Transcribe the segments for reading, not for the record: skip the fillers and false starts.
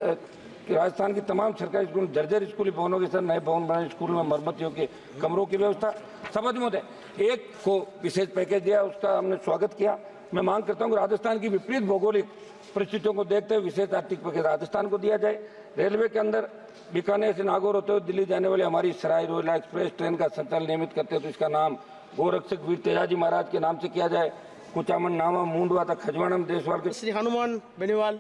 कि राजस्थान की तमाम सरकारी स्कूल जर्जर स्कूली भवनों के साथ नए भवन बनाए, स्कूल में मरम्मतियों के कमरों की व्यवस्था। सभापति महोदय, एक को विशेष पैकेज दिया, उसका हमने स्वागत किया। मैं मांग करता हूं कि राजस्थान की विपरीत भौगोलिक परिस्थितियों को देखते हुए विशेष आर्थिक पैकेज राजस्थान को दिया जाए। रेलवे के अंदर बीकानेर से नागौर होते हुए दिल्ली जाने वाली हमारी सराय रोहिला एक्सप्रेस ट्रेन का संचालन नियमित करते हैं तो इसका नाम गोरक्षक वीर तेजाजी महाराज के नाम से किया जाए। कुचामन, नामा, मूंडवा तक खजवाड़ा में देशवाल के श्री हनुमान बेनीवाल।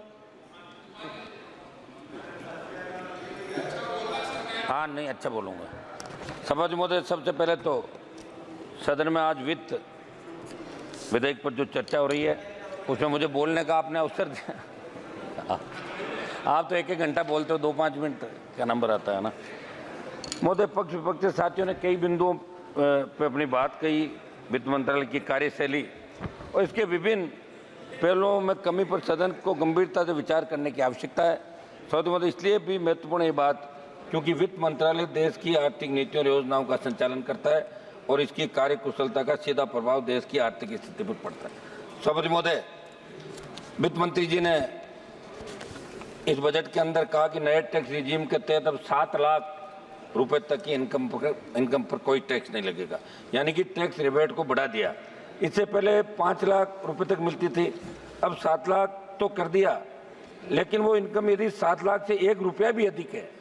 हाँ नहीं, अच्छा बोलूँगा। सभापति महोदय, सबसे पहले तो सदन में आज वित्त विधेयक पर जो चर्चा हो रही है उसमें मुझे बोलने का आपने अवसर दिया। आप तो एक एक घंटा बोलते हो, 2-5 मिनट क्या नंबर आता है ना। महोदय, पक्ष विपक्ष के साथियों ने कई बिंदुओं पर अपनी बात कही। वित्त मंत्रालय की कार्यशैली और इसके विभिन्न पहलुओं में कमी पर सदन को गंभीरता से विचार करने की आवश्यकता है। सभापति महोदय, इसलिए भी महत्वपूर्ण ये बात क्योंकि वित्त मंत्रालय देश की आर्थिक नीतियों और योजनाओं का संचालन करता है और इसकी कार्यकुशलता का सीधा प्रभाव देश की आर्थिक स्थिति पर पड़ता है। सभापति महोदय, वित्त मंत्री जी ने इस बजट के अंदर कहा कि नए टैक्स रिजीम के तहत अब 7 लाख रुपए तक की इनकम पर कोई टैक्स नहीं लगेगा, यानी कि टैक्स रिबेट को बढ़ा दिया। इससे पहले 5 लाख रुपए तक मिलती थी, अब 7 लाख तो कर दिया, लेकिन वो इनकम यदि 7 लाख से 1 रुपया भी अधिक है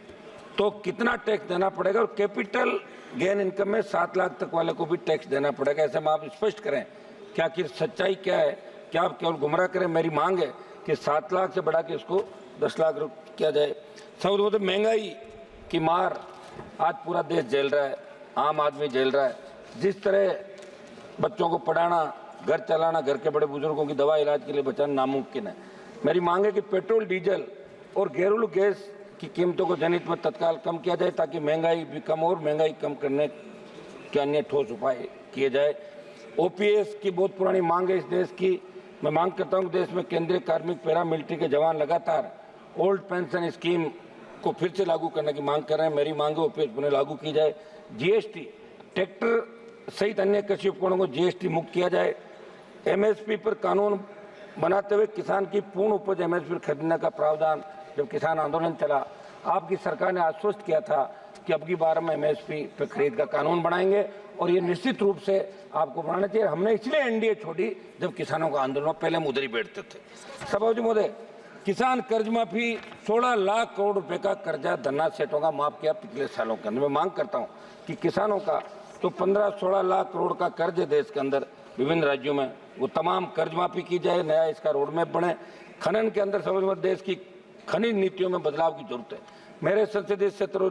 तो कितना टैक्स देना पड़ेगा, और कैपिटल गेन इनकम में 7 लाख तक वाले को भी टैक्स देना पड़ेगा। ऐसे में आप स्पष्ट करें कि आखिर सच्चाई क्या है, क्या आप केवल गुमराह करें। मेरी मांग है कि 7 लाख से बढ़ा के इसको 10 लाख किया जाए। सब महंगाई की मार आज पूरा देश झेल रहा है, आम आदमी झेल रहा है। जिस तरह बच्चों को पढ़ाना, घर चलाना, घर के बड़े बुजुर्गों की दवा इलाज के लिए बचाना नामुमकिन है। मेरी मांग है कि पेट्रोल, डीजल और घरेलू गैस की कीमतों को जनहित में तत्काल कम किया जाए ताकि महंगाई भी कम और महंगाई कम करने के अन्य ठोस उपाय किए जाए। ओपीएस की बहुत पुरानी मांग है इस देश की। मैं मांग करता हूं कि देश में केंद्रीय कार्मिक, पैरामिलिट्री के जवान लगातार ओल्ड पेंशन स्कीम को फिर से लागू करने की मांग कर रहे हैं। मेरी मांग है ओपीएस पुनः लागू की जाए। जीएसटी, ट्रैक्टर सहित अन्य कृषि उपकरणों को जीएसटी मुक्त किया जाए। एमएसपी पर कानून बनाते हुए किसान की पूर्ण उपज एमएसपी खरीदने का प्रावधान, जब किसान आंदोलन चला आपकी सरकार ने आश्वस्त किया था कि अब की बार हम एमएसपी पर खरीद का कानून बनाएंगे और ये निश्चित रूप से आपको बनाना चाहिए। हमने इसलिए एनडीए छोड़ी जब किसानों का आंदोलन, पहले हम उधर ही बैठते थे। सभापति महोदय, किसान कर्ज माफी 16 लाख करोड़ रुपए का कर्जा धन्ना सेठों का माफ किया पिछले सालों के अंदर। मैं मांग करता हूं कि किसानों का तो 15-16 लाख करोड़ का कर्ज है देश के अंदर विभिन्न राज्यों में, वो तमाम कर्ज माफी की जाए, नया इसका रोडमैप बने। खनन के अंदर समझ देश की खनिज नीतियों में बदलाव की जरूरत है। मेरे संसदीय क्षेत्र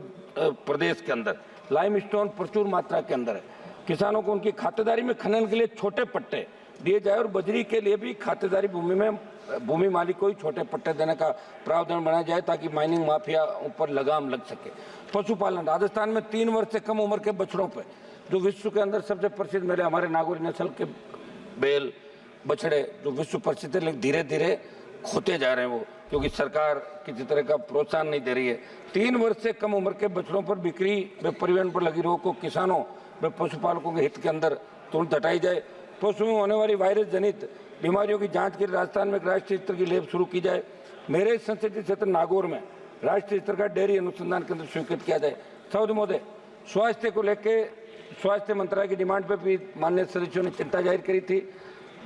प्रदेश के अंदर लाइमस्टोन प्रचुर मात्रा के अंदर है। किसानों को उनकी खातेदारी में खनन के लिए छोटे पट्टे दिए जाए और बजरी के लिए भी खातेदारी भूमि में भूमि मालिक को ही छोटे पट्टे देने का प्रावधान बनाया जाए ताकि माइनिंग माफिया ऊपर लगाम लग सके। पशुपालन, राजस्थान में 3 वर्ष से कम उम्र के बछड़ों पर, जो विश्व के अंदर सबसे प्रसिद्ध मेरे हमारे नागौरी नस्ल के बैल बछड़े जो विश्व प्रसिद्ध है, लेकिन धीरे धीरे खोते जा रहे हैं वो, क्योंकि सरकार किसी तरह का प्रोत्साहन नहीं दे रही है। 3 वर्ष से कम उम्र के बछड़ों पर बिक्री व परिवहन पर लगी रोक को किसानों व पशुपालकों के हित के अंदर तुरंत हटाई जाए। पशुओं में होने वाली वायरस जनित बीमारियों की जांच के लिए राजस्थान में एक राष्ट्रीय स्तर की लैब शुरू की जाए। मेरे संसदीय क्षेत्र नागौर में राष्ट्रीय स्तर का डेयरी अनुसंधान केंद्र स्वीकृत किया जाए। सभापति महोदय, स्वास्थ्य को लेकर स्वास्थ्य मंत्रालय की डिमांड पर भी माननीय सदस्यों ने चिंता जाहिर करी थी।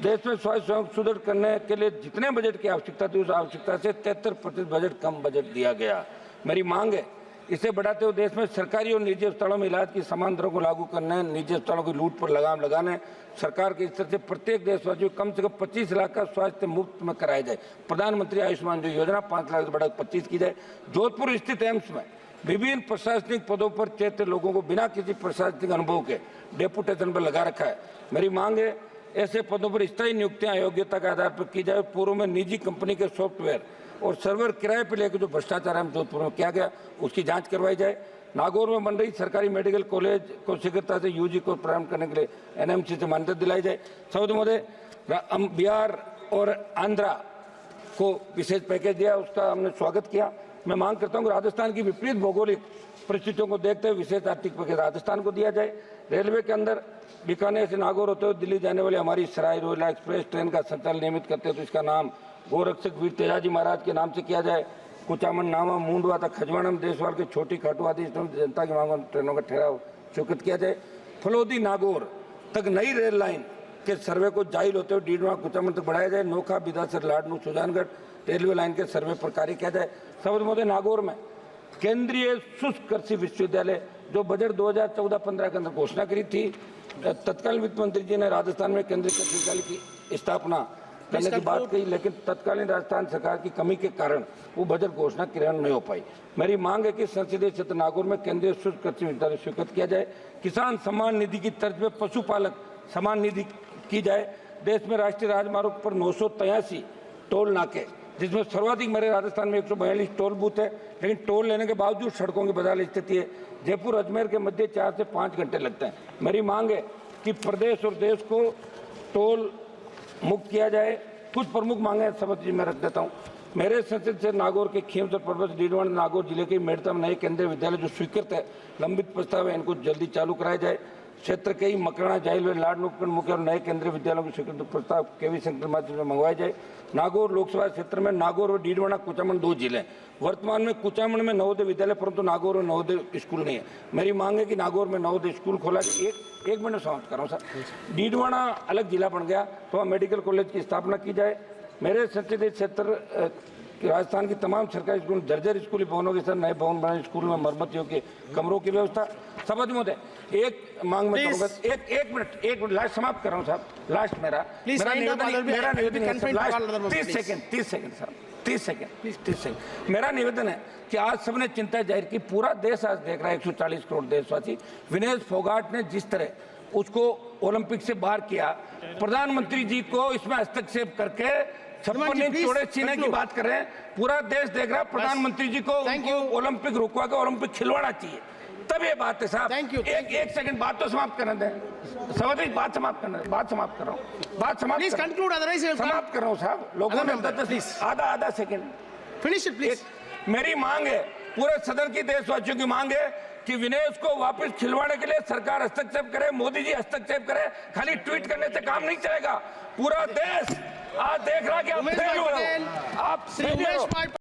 देश में स्वास्थ्य सुदृढ़ करने के लिए जितने बजट की आवश्यकता थी उस आवश्यकता से 73% बजट कम बजट दिया गया। मेरी मांग है इसे बढ़ाते हुए देश में सरकारी और निजी अस्पतालों में इलाज की समान दरों को लागू करने, निजी अस्पतालों की लूट पर लगाम लगाने, सरकार के स्तर से प्रत्येक देशवासी को कम से कम 25 लाख का स्वास्थ्य मुफ्त में कराया जाए। प्रधानमंत्री आयुष्मान जो योजना 5 लाख से बढ़ाकर 25 की जाए। जोधपुर स्थित एम्स में विभिन्न प्रशासनिक पदों पर चयनित लोगों को बिना किसी प्रशासनिक अनुभव के डेपुटेशन पर लगा रखा है। मेरी मांग है ऐसे पदों पर स्थायी नियुक्तियां योग्यता के आधार पर की जाए। पूर्व में निजी कंपनी के सॉफ्टवेयर और सर्वर किराए पर लेकर जो भ्रष्टाचार है जोधपुर में किया गया उसकी जांच करवाई जाए। नागौर में बन रही सरकारी मेडिकल कॉलेज को शीघ्रता से यूजी को प्रारंभ करने के लिए एनएमसी से मान्यता दिलाई जाए। सभापति महोदय, बिहार और आंध्रा को विशेष पैकेज दिया, उसका हमने स्वागत किया। मैं मांग करता हूं कि राजस्थान की विपरीत भौगोलिक परिस्थितियों को देखते हुए विशेष आर्थिक पैकेज राजस्थान को दिया जाए। रेलवे के अंदर बीकानेर से नागौर होते हुए दिल्ली जाने वाली हमारी सराय रोहिला एक्सप्रेस ट्रेन का संचालन नियमित करते हैं तो इसका नाम गोरक्षक वीर तेजाजी महाराज के नाम से किया जाए। कुचामन, नावा, मुंडवा तक खजवाड़ा में देशवाल के छोटी खाटू आदि जनता की मांग ट्रेनों का ठहराव स्वीकृत किया जाए। फलोदी नागौर तक नई रेल लाइन के सर्वे को जाहिल होते हुए डीडवा कुचामन तक बढ़ाया जाए। नोखा, बिदासर, लाडनू, सुजानगढ़ रेलवे लाइन के सर्वे पर कार्य किया जाए। सर्वोदय नागौर में केंद्रीय शुष्क कृषि विश्वविद्यालय जो बजट 2014-15 के अंदर घोषणा करी थी, तत्कालीन वित्त मंत्री जी ने राजस्थान में केंद्रीय कृषि विश्वविद्यालय की स्थापना करने की बात कही, लेकिन तत्कालीन राजस्थान सरकार की कमी के कारण वो बजट घोषणा क्रियान्वयन नहीं हो पाई। मेरी मांग है कि संसदीय क्षेत्र नागौर में केंद्रीय शुष्क कृषि विश्वविद्यालय स्वीकृत किया जाए। किसान सम्मान निधि की तर्ज में पशुपालक सम्मान निधि की जाए। देश में राष्ट्रीय राजमार्ग पर 983 टोल नाके, जिसमें सर्वाधिक मेरे राजस्थान में 142 टोल बूथ है, लेकिन टोल लेने के बावजूद सड़कों की बदहाल स्थिति है। जयपुर अजमेर के मध्य 4 से 5 घंटे लगते हैं। मेरी मांग है कि प्रदेश और देश को टोल मुक्त किया जाए। कुछ प्रमुख मांगे समझ मैं रख देता हूँ। मेरे संसद से नागौर के खीमसर पर्वत डीडवाना नागौर जिले के मेड़ता में नए केंद्रीय विद्यालय जो स्वीकृत है, लंबित प्रस्ताव है, इनको जल्दी चालू कराया जाए। क्षेत्र के ही मकराना, जाहिल, लाड, नुक्कड़ मुख्य और नए केंद्रीय विद्यालयों की स्वीकृत प्रस्ताव केवी सेंटर माध्यम से मंगवाया जाए। नागौर लोकसभा क्षेत्र में नागौर और डीडवाना कुचामन 2 जिले। वर्तमान में कुचामन में नवोदय विद्यालय, परंतु नागौर में नवोदय स्कूल नहीं है। मेरी मांग है कि नागौर में नवोदय स्कूल खोला जाए। एक मिनट समाप्त कर रहा हूँ सर। डीडवाना अलग जिला बन गया तो वहाँ मेडिकल कॉलेज की स्थापना की जाए। मेरे संसदीय क्षेत्र राजस्थान की तमाम सरकारी स्कूल, जर्जर स्कूली भवनों के साथ नए भवन बनाए, स्कूल में मरम्मत योग्य कमरों की व्यवस्था। समझ में एक मांग में करूंगा, एक मिनट लास्ट समाप्त कर रहा हूँ साहब। लास्ट मेरा निवेदन लास्ट 30 सेकंड मेरा निवेदन है कि आज सबने चिंता जाहिर की, पूरा देश आज देख रहा है, 140 करोड़ देशवासी। विनेश फोगाट ने जिस तरह उसको ओलंपिक से बाहर किया, प्रधानमंत्री जी को इसमें हस्तक्षेप करके 56 इंच चौड़े सीने की बात कर रहे हैं। पूरा देश देख रहा है, प्रधानमंत्री जी को ओलंपिक रुकवा के ओलंपिक खिलवाना चाहिए। तब ये बात है साहब। एक सेकंड बात तो समाप्त करने दें। समझ बात समाप्त करना, बात समाप्त कर रहा हूँ, बात समाप्त समाप्त कर रहा हूँ साहब। लोगों ने आधा सेकंड फिनिश इट प्लीज। मेरी मांग है, पूरे सदन की देशवासियों की मांग है कि विनेश को वापस खिलवाने के लिए सरकार हस्तक्षेप करे, मोदी जी हस्तक्षेप करे। खाली ट्वीट करने से काम नहीं चलेगा। पूरा देश आज देख रहा है कि आप फेल हो रहे हो, आप फेल हो।